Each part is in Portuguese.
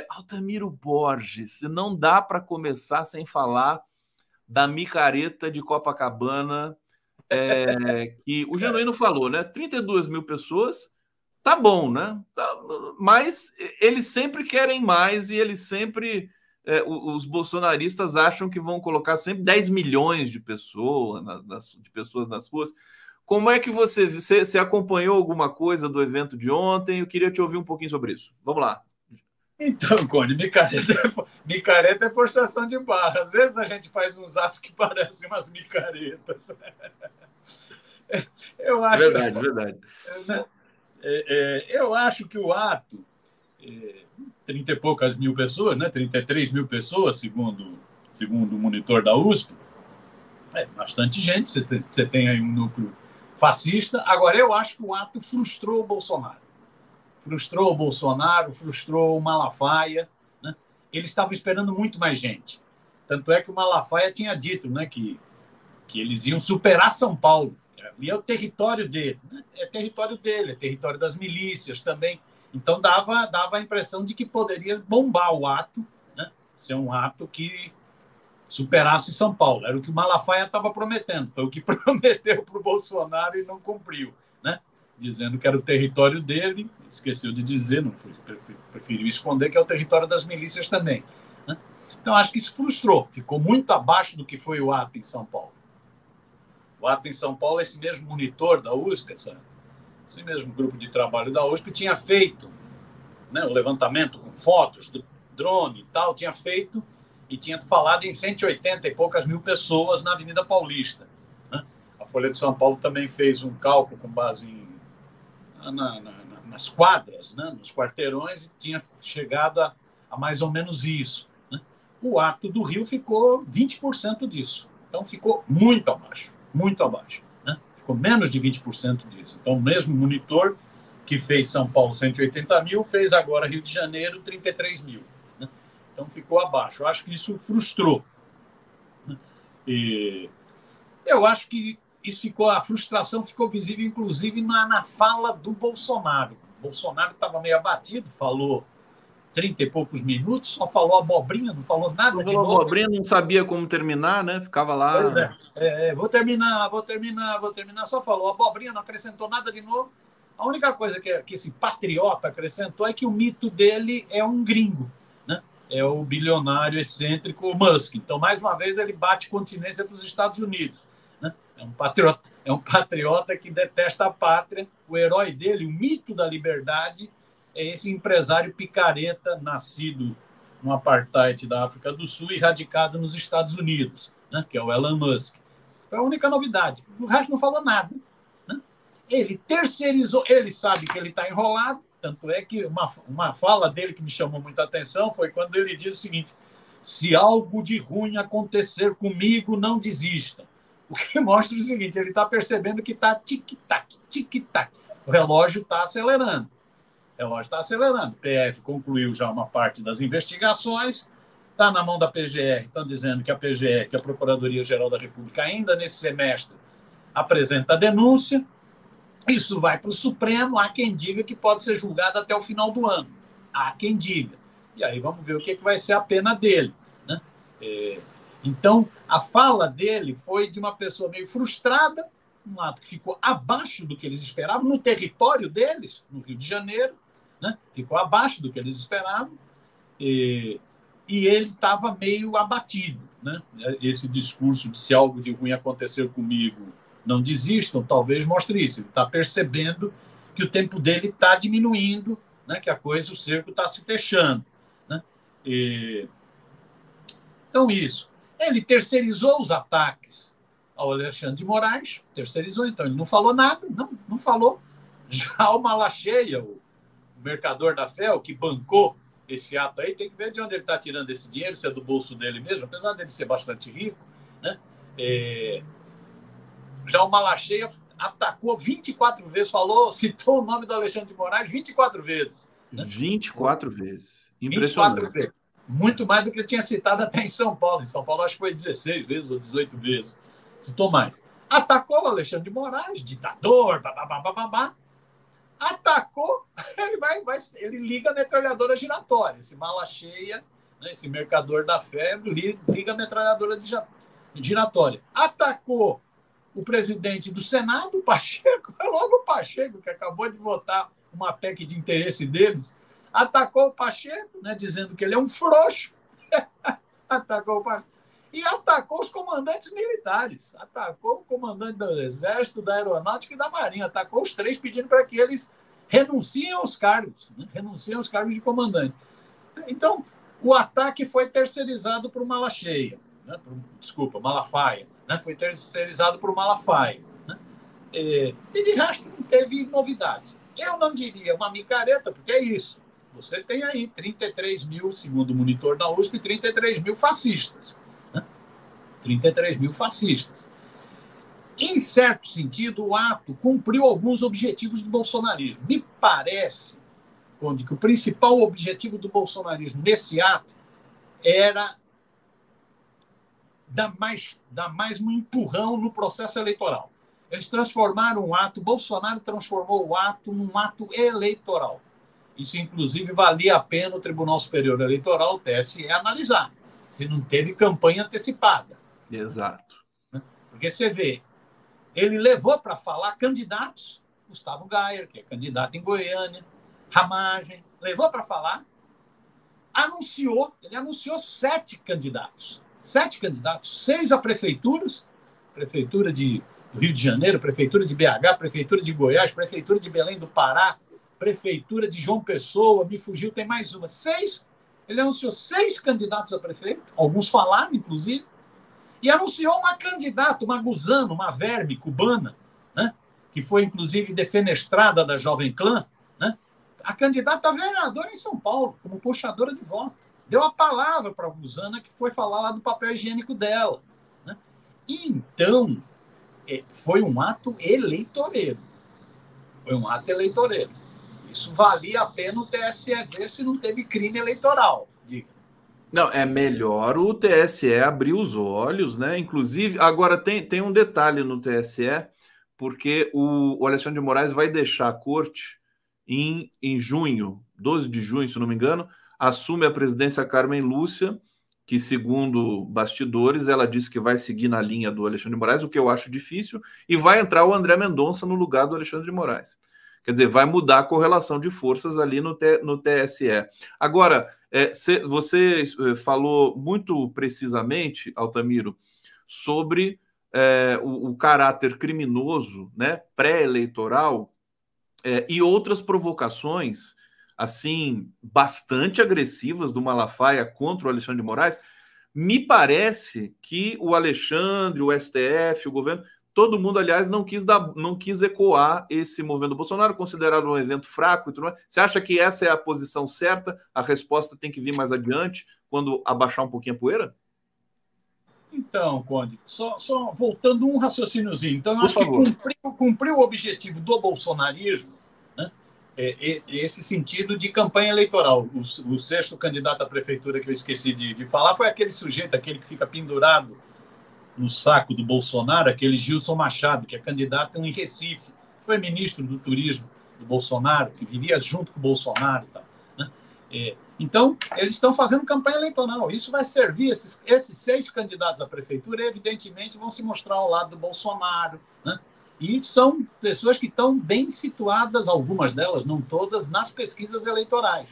Altamiro Borges, não dá para começar sem falar da micareta de Copacabana, que o Genuíno falou, né? 32 mil pessoas, tá bom, né? Mas eles sempre querem mais e eles sempre... os bolsonaristas acham que vão colocar sempre 10 milhões de pessoas, nas ruas. Como é que você acompanhou alguma coisa do evento de ontem? Eu queria te ouvir um pouquinho sobre isso. Vamos lá. Então, Conde, micareta é forçação de barra. Às vezes a gente faz uns atos que parecem umas micaretas. Eu acho, verdade, verdade. Eu acho que o ato, 30 e poucas mil pessoas, né? 33 mil pessoas, segundo o monitor da USP, é bastante gente. Você tem aí um núcleo fascista. Agora, eu acho que o ato frustrou o Bolsonaro. Frustrou o Malafaia. Né? Eles estavam esperando muito mais gente. Tanto é que o Malafaia tinha dito, né, que eles iam superar São Paulo. E é o território dele. Né? É território dele, é território das milícias também. Então dava a impressão de que poderia bombar o ato, né? Ser um ato que superasse São Paulo. Era o que o Malafaia estava prometendo. Foi o que prometeu para o Bolsonaro e não cumpriu. Né? Dizendo que era o território dele, esqueceu de dizer, não foi, preferiu esconder que é o território das milícias também. Né? Então, acho que isso frustrou, ficou muito abaixo do que foi o ato em São Paulo. O ato em São Paulo, esse mesmo monitor da USP, esse mesmo grupo de trabalho da USP, tinha feito, né, o levantamento com fotos do drone e tal, tinha feito e tinha falado em 180 e poucas mil pessoas na Avenida Paulista. Né? A Folha de São Paulo também fez um cálculo com base nas quadras, né, nos quarteirões, e tinha chegado a mais ou menos isso. Né? O ato do Rio ficou 20% disso. Então, ficou muito abaixo. Né? Ficou menos de 20% disso. Então, o mesmo monitor que fez São Paulo 180 mil, fez agora Rio de Janeiro 33 mil. Né? Então, ficou abaixo. Eu acho que isso frustrou. Né? E eu acho que a frustração ficou visível, inclusive, na fala do Bolsonaro. O Bolsonaro estava meio abatido, falou 30 e poucos minutos, só falou abobrinha, não falou nada de novo. Abobrinha, não sabia como terminar, né? Ficava lá. Pois vou terminar, só falou abobrinha, não acrescentou nada de novo. A única coisa que esse patriota acrescentou é que o mito dele é um gringo, né? É o bilionário excêntrico Musk. Então, mais uma vez, ele bate continência para os Estados Unidos. Né? É um patriota que detesta a pátria. O herói dele, o mito da liberdade, é esse empresário picareta nascido no apartheid da África do Sul e radicado nos Estados Unidos, né? Que é o Elon Musk. Foi a única novidade. O resto não falou nada. Né? Ele terceirizou, ele sabe que ele está enrolado, tanto é que uma fala dele que me chamou muita atenção foi quando ele diz o seguinte: se algo de ruim acontecer comigo, não desista. O que mostra o seguinte: ele está percebendo que está tic-tac, tic-tac. O relógio está acelerando. O PF concluiu já uma parte das investigações, está na mão da PGR. Estão dizendo que a PGR, que é a Procuradoria-Geral da República, ainda nesse semestre, apresenta a denúncia. Isso vai para o Supremo. Há quem diga que pode ser julgado até o final do ano. Há quem diga. E aí vamos ver o que vai ser a pena dele. Né? Então, a fala dele foi de uma pessoa meio frustrada, um ato que ficou abaixo do que eles esperavam, no território deles, no Rio de Janeiro, né? Ficou abaixo do que eles esperavam, e ele estava meio abatido. Né? Esse discurso de se algo de ruim acontecer comigo, não desistam, talvez mostre isso. Ele está percebendo que o tempo dele está diminuindo, né? Que o cerco está se fechando. Né? Então, isso. Ele terceirizou os ataques ao Alexandre de Moraes, então ele não falou nada, não falou. Já o Malacheia, o mercador da fé, o que bancou esse ato aí, tem que ver de onde ele está tirando esse dinheiro, se é do bolso dele mesmo, apesar dele ser bastante rico. Né? Já o Malacheia atacou 24 vezes, citou o nome do Alexandre de Moraes 24 vezes. Né? 24 vezes. Impressionante. 24 vezes. Muito mais do que ele tinha citado até em São Paulo. Em São Paulo, acho que foi 16 vezes ou 18 vezes. Citou mais. Atacou o Alexandre de Moraes, ditador, babá. Atacou, ele liga a metralhadora giratória, esse mala cheia, né, esse mercador da febre, liga a metralhadora giratória. Atacou o presidente do Senado, o Pacheco, é logo o Pacheco, que acabou de votar uma PEC de interesse deles, atacou o Pacheco, né, dizendo que ele é um frouxo, atacou o Pacheco, e atacou os comandantes militares, atacou o comandante do Exército, da Aeronáutica e da Marinha, atacou os três pedindo para que eles renunciem aos cargos, né, renunciem aos cargos de comandante. Então, o ataque foi terceirizado para o Malafaia, né, Malafaia, né, foi terceirizado para o Malafaia. Né, e de resto não teve novidades. Eu não diria uma micareta, porque é isso. Você tem aí 33 mil, segundo o monitor da USP, 33 mil fascistas. 33 mil fascistas. Em certo sentido, o ato cumpriu alguns objetivos do bolsonarismo. Me parece, Conde, que o principal objetivo do bolsonarismo nesse ato era dar mais um empurrão no processo eleitoral. Eles transformaram o ato, Bolsonaro transformou o ato num ato eleitoral. Isso, inclusive, valia a pena o Tribunal Superior Eleitoral, o TSE, analisar se não teve campanha antecipada. Exato. Porque você vê, ele levou para falar candidatos, Gustavo Gayer, que é candidato em Goiânia, Ramagem, levou para falar, ele anunciou 7 candidatos. 7 candidatos, 6 a prefeituras, prefeitura do Rio de Janeiro, prefeitura de BH, prefeitura de Goiás, prefeitura de Belém do Pará, prefeitura de João Pessoa, me fugiu, tem mais uma. 6. Ele anunciou 6 candidatos a prefeito, alguns falaram, inclusive, e anunciou uma candidata, uma gusana, uma verme cubana, né, que foi, inclusive, defenestrada da Jovem Clã, né, a candidata a vereadora em São Paulo, como puxadora de voto. Deu a palavra para a gusana, que foi falar lá do papel higiênico dela. Né? E então, foi um ato eleitoreiro. Foi um ato eleitoreiro. Isso valia a pena o TSE ver se não teve crime eleitoral. Diga. Não, é melhor o TSE abrir os olhos, né? Inclusive, agora tem um detalhe no TSE, porque o Alexandre de Moraes vai deixar a corte em junho, 12 de junho, se não me engano, assume a presidência a Carmen Lúcia, que, segundo bastidores, ela disse que vai seguir na linha do Alexandre de Moraes, o que eu acho difícil, e vai entrar o André Mendonça no lugar do Alexandre de Moraes. Quer dizer, vai mudar a correlação de forças ali no TSE. Agora, você falou muito precisamente, Altamiro, sobre o caráter criminoso, né, pré-eleitoral, e outras provocações, assim, bastante agressivas do Malafaia contra o Alexandre de Moraes. Me parece que o Alexandre, o STF, o governo, todo mundo, aliás, não quis ecoar esse movimento do Bolsonaro, considerado um evento fraco e tudo mais. Você acha que essa é a posição certa? A resposta tem que vir mais adiante, quando abaixar um pouquinho a poeira? Então, Conde, só voltando um raciocíniozinho. Então, eu acho que cumpriu o objetivo do bolsonarismo, né? Esse sentido de campanha eleitoral. O 6º candidato à prefeitura que eu esqueci de falar foi aquele sujeito, aquele que fica pendurado no saco do Bolsonaro, aquele Gilson Machado, que é candidato em Recife, que foi ministro do turismo do Bolsonaro, que vivia junto com o Bolsonaro e tal. Né? Então, eles estão fazendo campanha eleitoral. Isso vai servir, esses 6 candidatos à prefeitura, evidentemente, vão se mostrar ao lado do Bolsonaro. Né? E são pessoas que estão bem situadas, algumas delas, não todas, nas pesquisas eleitorais.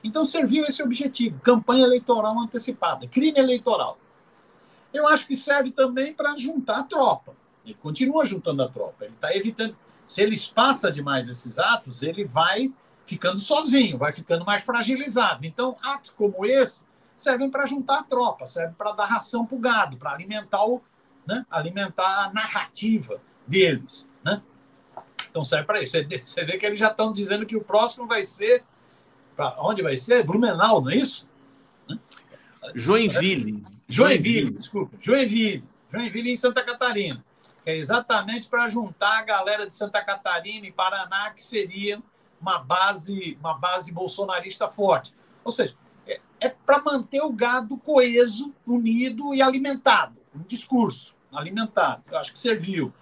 Então, serviu esse objetivo, campanha eleitoral antecipada, crime eleitoral. Eu acho que serve também para juntar a tropa. Ele continua juntando a tropa. Ele está evitando. Se ele espaça demais esses atos, ele vai ficando sozinho, vai ficando mais fragilizado. Então, atos como esse servem para juntar a tropa, servem para dar ração para o gado, para alimentar alimentar a narrativa deles. Né? Então, serve para isso. Você vê que eles já estão dizendo que o próximo vai ser. Onde vai ser? Blumenau, não é isso? Né? Joinville, desculpa. Joinville em Santa Catarina. Que é exatamente para juntar a galera de Santa Catarina e Paraná, que seria uma base bolsonarista forte. Ou seja, é para manter o gado coeso, unido e alimentado. Um discurso alimentado. Eu acho que serviu.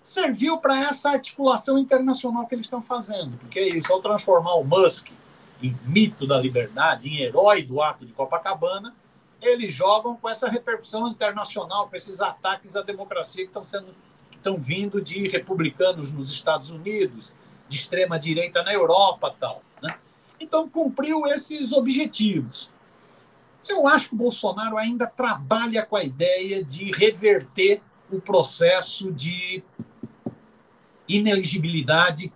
serviu para essa articulação internacional que eles estão fazendo. Porque é isso, ao transformar o Musk em mito da liberdade, em herói do ato de Copacabana, eles jogam com essa repercussão internacional, com esses ataques à democracia que estão vindo de republicanos nos Estados Unidos, de extrema-direita na Europa tal, né? Então, cumpriu esses objetivos. Eu acho que o Bolsonaro ainda trabalha com a ideia de reverter o processo de inelegibilidade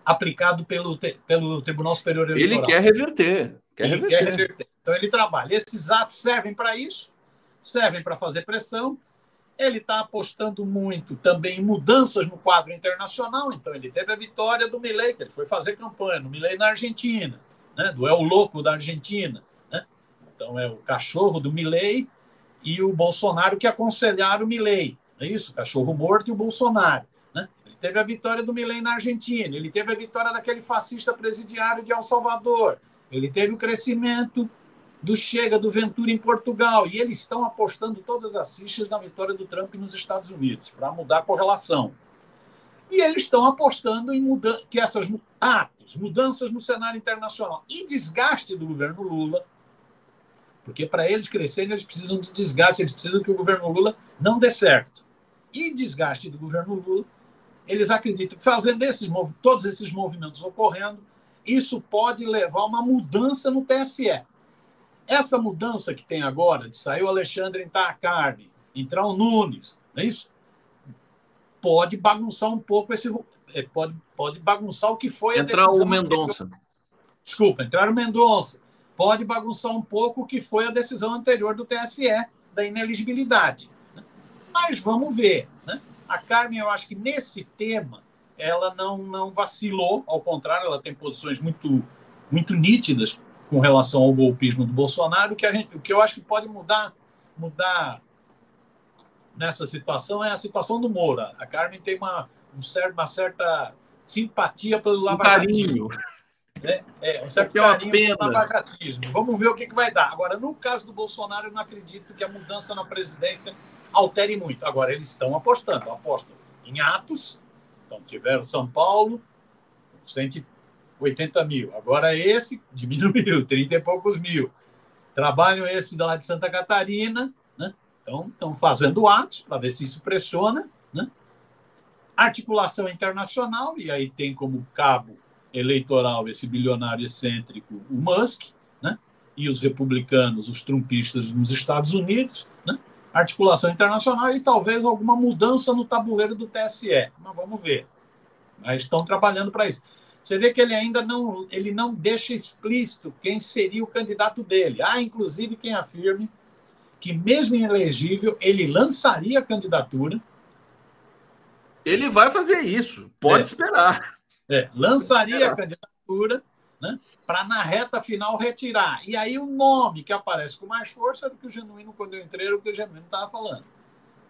aplicado pelo Tribunal Superior Eleitoral. Ele quer reverter. Quer reverter. Então, ele trabalha. Esses atos servem para isso, servem para fazer pressão. Ele está apostando muito também em mudanças no quadro internacional. Então, ele teve a vitória do Milei, que ele foi fazer campanha, no Milei na Argentina, né? Do El Louco da Argentina. Né? Então, é o cachorro do Milei e o Bolsonaro que aconselharam o Milei. É isso? O cachorro morto e o Bolsonaro. Né? Ele teve a vitória do Milei na Argentina. Ele teve a vitória daquele fascista presidiário de El Salvador. Ele teve o crescimento do Chega, do Ventura em Portugal. E eles estão apostando todas as fichas na vitória do Trump nos Estados Unidos, para mudar a correlação. E eles estão apostando em que essas mudanças no cenário internacional e desgaste do governo Lula, porque para eles crescerem, eles precisam de desgaste, eles precisam que o governo Lula não dê certo. E desgaste do governo Lula, eles acreditam que fazendo todos esses movimentos ocorrendo, isso pode levar a uma mudança no TSE. Essa mudança que tem agora, de sair o Alexandre entrar a carne, entrar o Nunes, não é isso? Pode bagunçar um pouco pode bagunçar o que foi a decisão. Entrar o Mendonça. Desculpa, entrar o Mendonça. Pode bagunçar um pouco o que foi a decisão anterior do TSE, da ineligibilidade. Mas vamos ver. Né? A Carmen, eu acho que nesse tema, ela não vacilou, ao contrário, ela tem posições muito, muito nítidas com relação ao golpismo do Bolsonaro. O que eu acho que pode mudar nessa situação é a situação do Moro. A Carmen tem uma certa simpatia pelo lavajatismo. Um certo carinho pelo lavajatismo. Vamos ver o que vai dar. Agora, no caso do Bolsonaro, eu não acredito que a mudança na presidência altere muito. Agora, eles estão apostam em atos. Então, tiveram São Paulo, 180 mil. Agora esse diminuiu, 30 e poucos mil. Trabalham esse lá de Santa Catarina, né? Então, estão fazendo atos para ver se isso pressiona. Né? Articulação internacional, e aí tem como cabo eleitoral esse bilionário excêntrico, o Musk, né? E os republicanos, os trumpistas nos Estados Unidos. Né? Articulação internacional e talvez alguma mudança no tabuleiro do TSE. Mas vamos ver. Mas estão trabalhando para isso. Você vê que ele ainda não deixa explícito quem seria o candidato dele. Há, inclusive, quem afirme que, mesmo inelegível, ele lançaria a candidatura. Ele vai fazer isso, pode esperar. Lançaria a candidatura, né, para, na reta final, retirar. E aí o nome que aparece com mais força é do que o Genuíno, quando eu entrei, era o que o Genuíno estava falando.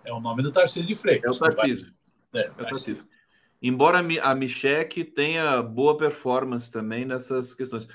É o nome do Tarcísio de Freitas. É o Tarcísio. Embora a Michele tenha boa performance também nessas questões.